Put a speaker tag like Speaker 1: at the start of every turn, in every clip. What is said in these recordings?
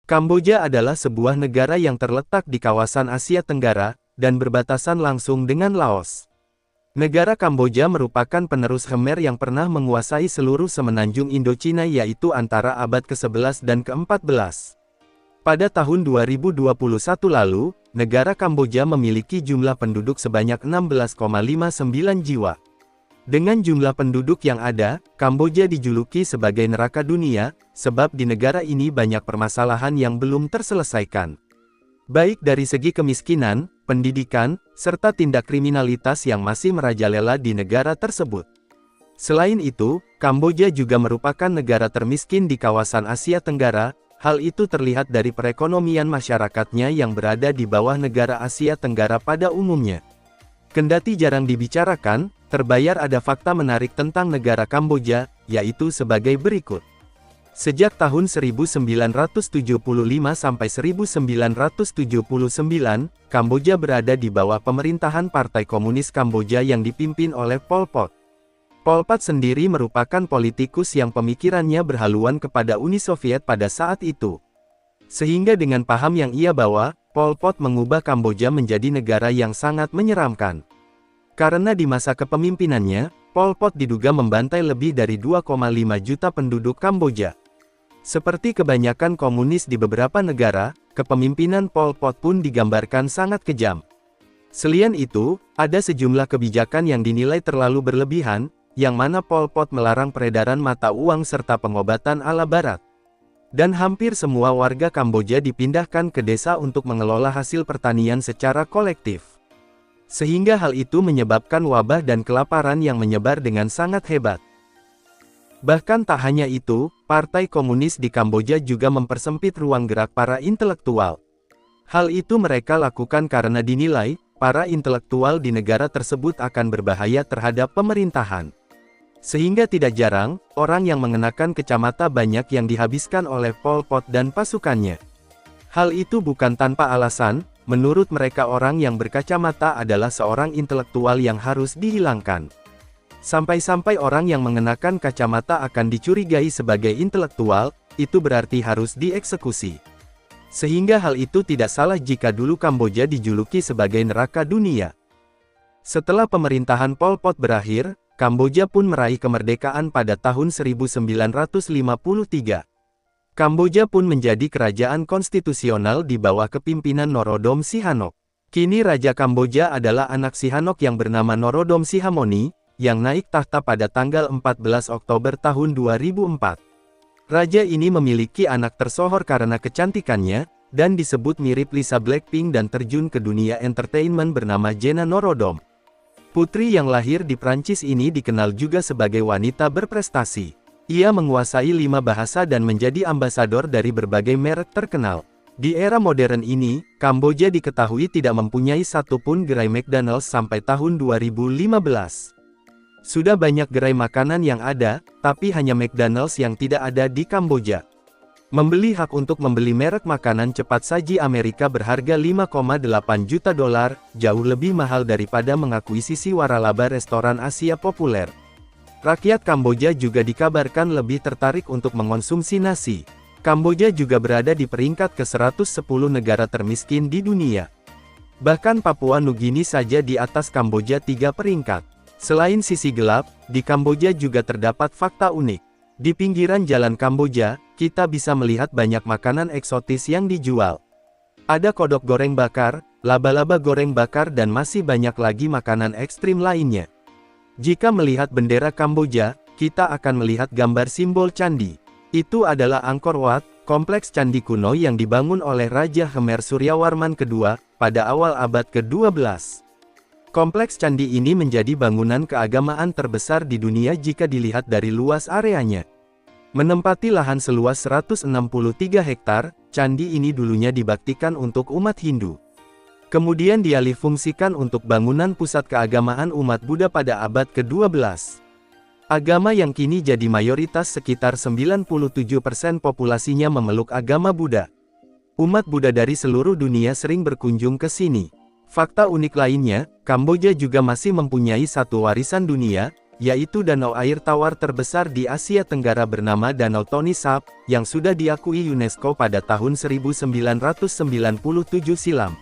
Speaker 1: Kamboja adalah sebuah negara yang terletak di kawasan Asia Tenggara, dan berbatasan langsung dengan Laos. Negara Kamboja merupakan penerus Khmer yang pernah menguasai seluruh semenanjung Indochina yaitu antara abad ke-11 dan ke-14. Pada tahun 2021 lalu, negara Kamboja memiliki jumlah penduduk sebanyak 16,59 jiwa. Dengan jumlah penduduk yang ada, Kamboja dijuluki sebagai neraka dunia, sebab di negara ini banyak permasalahan yang belum terselesaikan. Baik dari segi kemiskinan, pendidikan, serta tindak kriminalitas yang masih merajalela di negara tersebut. Selain itu, Kamboja juga merupakan negara termiskin di kawasan Asia Tenggara, hal itu terlihat dari perekonomian masyarakatnya yang berada di bawah negara Asia Tenggara pada umumnya. Kendati jarang dibicarakan, terbayar ada fakta menarik tentang negara Kamboja, yaitu sebagai berikut. Sejak tahun 1975 sampai 1979, Kamboja berada di bawah pemerintahan Partai Komunis Kamboja yang dipimpin oleh Pol Pot. Pol Pot sendiri merupakan politikus yang pemikirannya berhaluan kepada Uni Soviet pada saat itu. Sehingga dengan paham yang ia bawa, Pol Pot mengubah Kamboja menjadi negara yang sangat menyeramkan. Karena di masa kepemimpinannya, Pol Pot diduga membantai lebih dari 2,5 juta penduduk Kamboja. Seperti kebanyakan komunis di beberapa negara, kepemimpinan Pol Pot pun digambarkan sangat kejam. Selain itu, ada sejumlah kebijakan yang dinilai terlalu berlebihan, yang mana Pol Pot melarang peredaran mata uang serta pengobatan ala barat. Dan hampir semua warga Kamboja dipindahkan ke desa untuk mengelola hasil pertanian secara kolektif. Sehingga hal itu menyebabkan wabah dan kelaparan yang menyebar dengan sangat hebat. Bahkan tak hanya itu, Partai Komunis di Kamboja juga mempersempit ruang gerak para intelektual. Hal itu mereka lakukan karena dinilai, para intelektual di negara tersebut akan berbahaya terhadap pemerintahan. Sehingga tidak jarang, orang yang mengenakan kacamata banyak yang dihabiskan oleh Pol Pot dan pasukannya. Hal itu bukan tanpa alasan, menurut mereka orang yang berkacamata adalah seorang intelektual yang harus dihilangkan. Sampai-sampai orang yang mengenakan kacamata akan dicurigai sebagai intelektual, itu berarti harus dieksekusi. Sehingga hal itu tidak salah jika dulu Kamboja dijuluki sebagai neraka dunia. Setelah pemerintahan Pol Pot berakhir, Kamboja pun meraih kemerdekaan pada tahun 1953. Kamboja pun menjadi kerajaan konstitusional di bawah kepimpinan Norodom Sihanouk. Kini Raja Kamboja adalah anak Sihanouk yang bernama Norodom Sihamoni, yang naik tahta pada tanggal 14 Oktober tahun 2004. Raja ini memiliki anak tersohor karena kecantikannya, dan disebut mirip Lisa Blackpink dan terjun ke dunia entertainment bernama Jenna Norodom. Putri yang lahir di Prancis ini dikenal juga sebagai wanita berprestasi. Ia menguasai 5 bahasa dan menjadi ambasador dari berbagai merek terkenal. Di era modern ini, Kamboja diketahui tidak mempunyai satupun gerai McDonald's sampai tahun 2015. Sudah banyak gerai makanan yang ada, tapi hanya McDonald's yang tidak ada di Kamboja. Membeli hak untuk membeli merek makanan cepat saji Amerika berharga 5,8 juta dolar, jauh lebih mahal daripada mengakuisisi waralaba restoran Asia populer. Rakyat Kamboja juga dikabarkan lebih tertarik untuk mengonsumsi nasi. Kamboja juga berada di peringkat ke-110 negara termiskin di dunia. Bahkan Papua Nugini saja di atas Kamboja 3 peringkat. Selain sisi gelap, di Kamboja juga terdapat fakta unik. Di pinggiran jalan Kamboja, kita bisa melihat banyak makanan eksotis yang dijual. Ada kodok goreng bakar, laba-laba goreng bakar dan masih banyak lagi makanan ekstrim lainnya. Jika melihat bendera Kamboja, kita akan melihat gambar simbol candi. Itu adalah Angkor Wat, kompleks candi kuno yang dibangun oleh Raja Khmer Suryawarman II, pada awal abad ke-12. Kompleks candi ini menjadi bangunan keagamaan terbesar di dunia jika dilihat dari luas areanya. Menempati lahan seluas 163 hektar, candi ini dulunya dibaktikan untuk umat Hindu. Kemudian dialihfungsikan untuk bangunan pusat keagamaan umat Buddha pada abad ke-12. Agama yang kini jadi mayoritas sekitar 97% populasinya memeluk agama Buddha. Umat Buddha dari seluruh dunia sering berkunjung ke sini. Fakta unik lainnya, Kamboja juga masih mempunyai satu warisan dunia, yaitu danau air tawar terbesar di Asia Tenggara bernama Danau Tonle Sap, yang sudah diakui UNESCO pada tahun 1997 silam.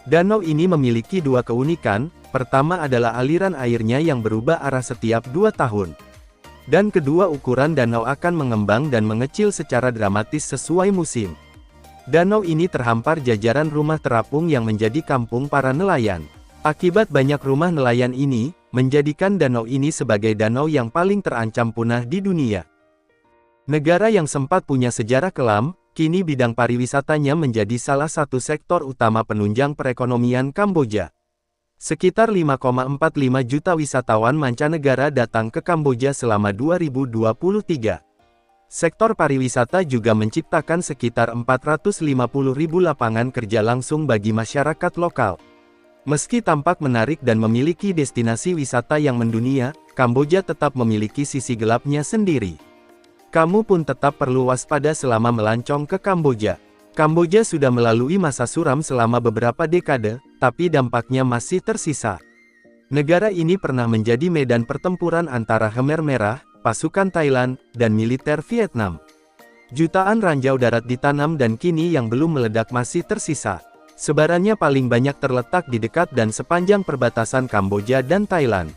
Speaker 1: Danau ini memiliki dua keunikan, pertama adalah aliran airnya yang berubah arah setiap 2 tahun. Dan kedua, ukuran danau akan mengembang dan mengecil secara dramatis sesuai musim. Danau ini terhampar jajaran rumah terapung yang menjadi kampung para nelayan. Akibat banyak rumah nelayan ini, menjadikan danau ini sebagai danau yang paling terancam punah di dunia. Negara yang sempat punya sejarah kelam, kini bidang pariwisatanya menjadi salah satu sektor utama penunjang perekonomian Kamboja. Sekitar 5,45 juta wisatawan mancanegara datang ke Kamboja selama 2023. Sektor pariwisata juga menciptakan sekitar 450.000 lapangan kerja langsung bagi masyarakat lokal. Meski tampak menarik dan memiliki destinasi wisata yang mendunia, Kamboja tetap memiliki sisi gelapnya sendiri. Kamu pun tetap perlu waspada selama melancong ke Kamboja. Kamboja sudah melalui masa suram selama beberapa dekade, tapi dampaknya masih tersisa. Negara ini pernah menjadi medan pertempuran antara Khmer Merah, pasukan Thailand, dan militer Vietnam. Jutaan ranjau darat ditanam dan kini yang belum meledak masih tersisa. Sebarannya paling banyak terletak di dekat dan sepanjang perbatasan Kamboja dan Thailand.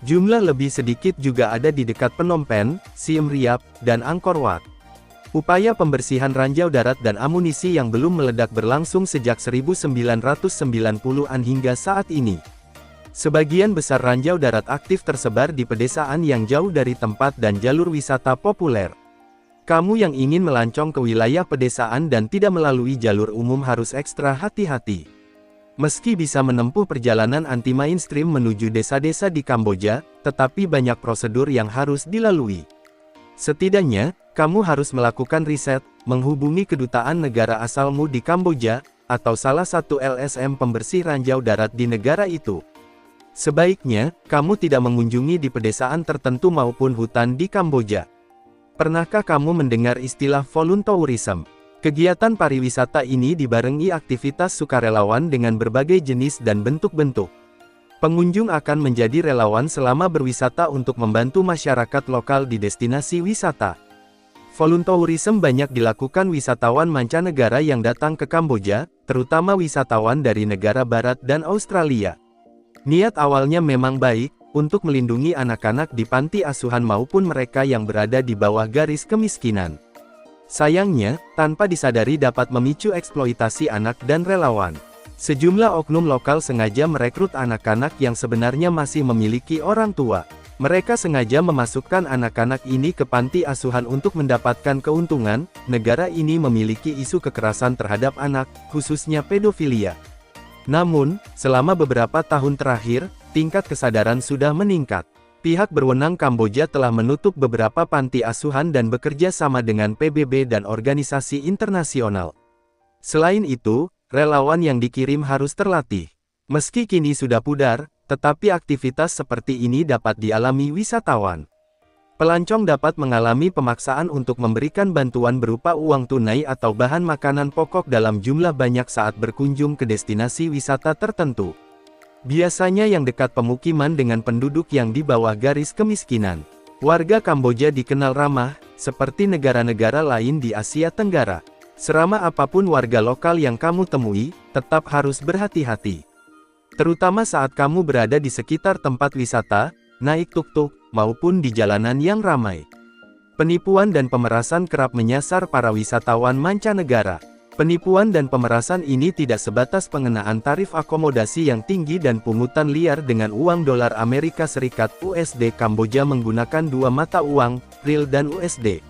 Speaker 1: Jumlah lebih sedikit juga ada di dekat Phnom Penh, Siem Reap, dan Angkor Wat. Upaya pembersihan ranjau darat dan amunisi yang belum meledak berlangsung sejak 1990-an hingga saat ini. Sebagian besar ranjau darat aktif tersebar di pedesaan yang jauh dari tempat dan jalur wisata populer. Kamu yang ingin melancong ke wilayah pedesaan dan tidak melalui jalur umum harus ekstra hati-hati. Meski bisa menempuh perjalanan anti-mainstream menuju desa-desa di Kamboja, tetapi banyak prosedur yang harus dilalui. Setidaknya, kamu harus melakukan riset, menghubungi kedutaan negara asalmu di Kamboja, atau salah satu LSM pembersih ranjau darat di negara itu. Sebaiknya, kamu tidak mengunjungi di pedesaan tertentu maupun hutan di Kamboja. Pernahkah kamu mendengar istilah voluntourism? Kegiatan pariwisata ini dibarengi aktivitas sukarelawan dengan berbagai jenis dan bentuk-bentuk. Pengunjung akan menjadi relawan selama berwisata untuk membantu masyarakat lokal di destinasi wisata. Voluntourism banyak dilakukan wisatawan mancanegara yang datang ke Kamboja, terutama wisatawan dari negara barat dan Australia. Niat awalnya memang baik, untuk melindungi anak-anak di panti asuhan maupun mereka yang berada di bawah garis kemiskinan. Sayangnya, tanpa disadari dapat memicu eksploitasi anak dan relawan. Sejumlah oknum lokal sengaja merekrut anak-anak yang sebenarnya masih memiliki orang tua. Mereka sengaja memasukkan anak-anak ini ke panti asuhan untuk mendapatkan keuntungan. Negara ini memiliki isu kekerasan terhadap anak, khususnya pedofilia. Namun, selama beberapa tahun terakhir, tingkat kesadaran sudah meningkat. Pihak berwenang Kamboja telah menutup beberapa panti asuhan dan bekerja sama dengan PBB dan organisasi internasional. Selain itu, relawan yang dikirim harus terlatih. Meski kini sudah pudar, tetapi aktivitas seperti ini dapat dialami wisatawan. Pelancong dapat mengalami pemaksaan untuk memberikan bantuan berupa uang tunai atau bahan makanan pokok dalam jumlah banyak saat berkunjung ke destinasi wisata tertentu. Biasanya yang dekat pemukiman dengan penduduk yang di bawah garis kemiskinan. Warga Kamboja dikenal ramah, seperti negara-negara lain di Asia Tenggara. Seramah apapun warga lokal yang kamu temui, tetap harus berhati-hati. Terutama saat kamu berada di sekitar tempat wisata, naik tuk-tuk, maupun di jalanan yang ramai. Penipuan dan pemerasan kerap menyasar para wisatawan mancanegara. Penipuan dan pemerasan ini tidak sebatas pengenaan tarif akomodasi yang tinggi dan pungutan liar dengan uang dolar Amerika Serikat USD. Kamboja menggunakan dua mata uang, Riel dan USD.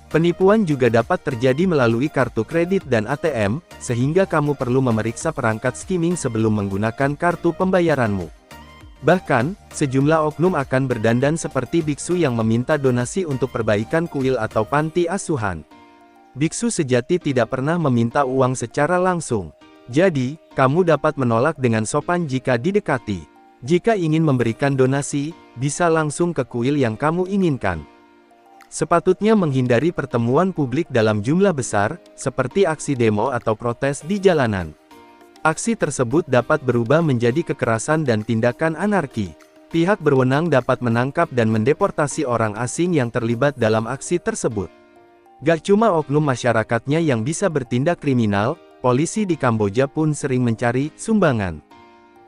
Speaker 1: Penipuan juga dapat terjadi melalui kartu kredit dan ATM, sehingga kamu perlu memeriksa perangkat skimming sebelum menggunakan kartu pembayaranmu. Bahkan, sejumlah oknum akan berdandan seperti biksu yang meminta donasi untuk perbaikan kuil atau panti asuhan. Biksu sejati tidak pernah meminta uang secara langsung. Jadi, kamu dapat menolak dengan sopan jika didekati. Jika ingin memberikan donasi, bisa langsung ke kuil yang kamu inginkan. Sepatutnya menghindari pertemuan publik dalam jumlah besar, seperti aksi demo atau protes di jalanan. Aksi tersebut dapat berubah menjadi kekerasan dan tindakan anarki. Pihak berwenang dapat menangkap dan mendeportasi orang asing yang terlibat dalam aksi tersebut. Gak cuma oknum masyarakatnya yang bisa bertindak kriminal, polisi di Kamboja pun sering mencari sumbangan.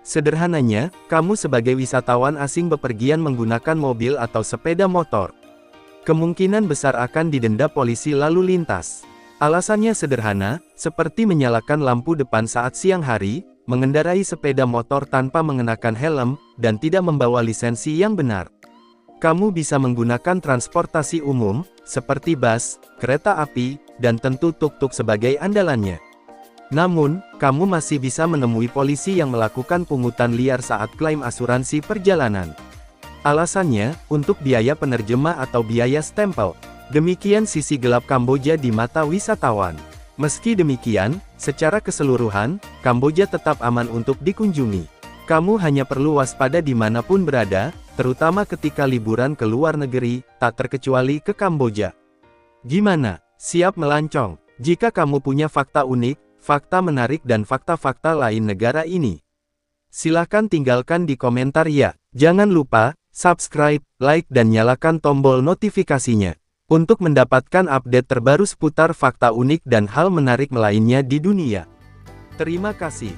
Speaker 1: Sederhananya, kamu sebagai wisatawan asing bepergian menggunakan mobil atau sepeda motor, kemungkinan besar akan didenda polisi lalu lintas. Alasannya sederhana, seperti menyalakan lampu depan saat siang hari, mengendarai sepeda motor tanpa mengenakan helm, dan tidak membawa lisensi yang benar. Kamu bisa menggunakan transportasi umum, seperti bus, kereta api, dan tentu tuk-tuk sebagai andalannya. Namun, kamu masih bisa menemui polisi yang melakukan pungutan liar saat klaim asuransi perjalanan. Alasannya, untuk biaya penerjemah atau biaya stempel. Demikian sisi gelap Kamboja di mata wisatawan. Meski demikian, secara keseluruhan, Kamboja tetap aman untuk dikunjungi. Kamu hanya perlu waspada dimanapun berada, terutama ketika liburan ke luar negeri, tak terkecuali ke Kamboja. Gimana? Siap melancong? Jika kamu punya fakta unik, fakta menarik dan fakta-fakta lain negara ini, silahkan tinggalkan di komentar ya. Jangan lupa, subscribe, like dan nyalakan tombol notifikasinya, untuk mendapatkan update terbaru seputar fakta unik dan hal menarik lainnya di dunia. Terima kasih.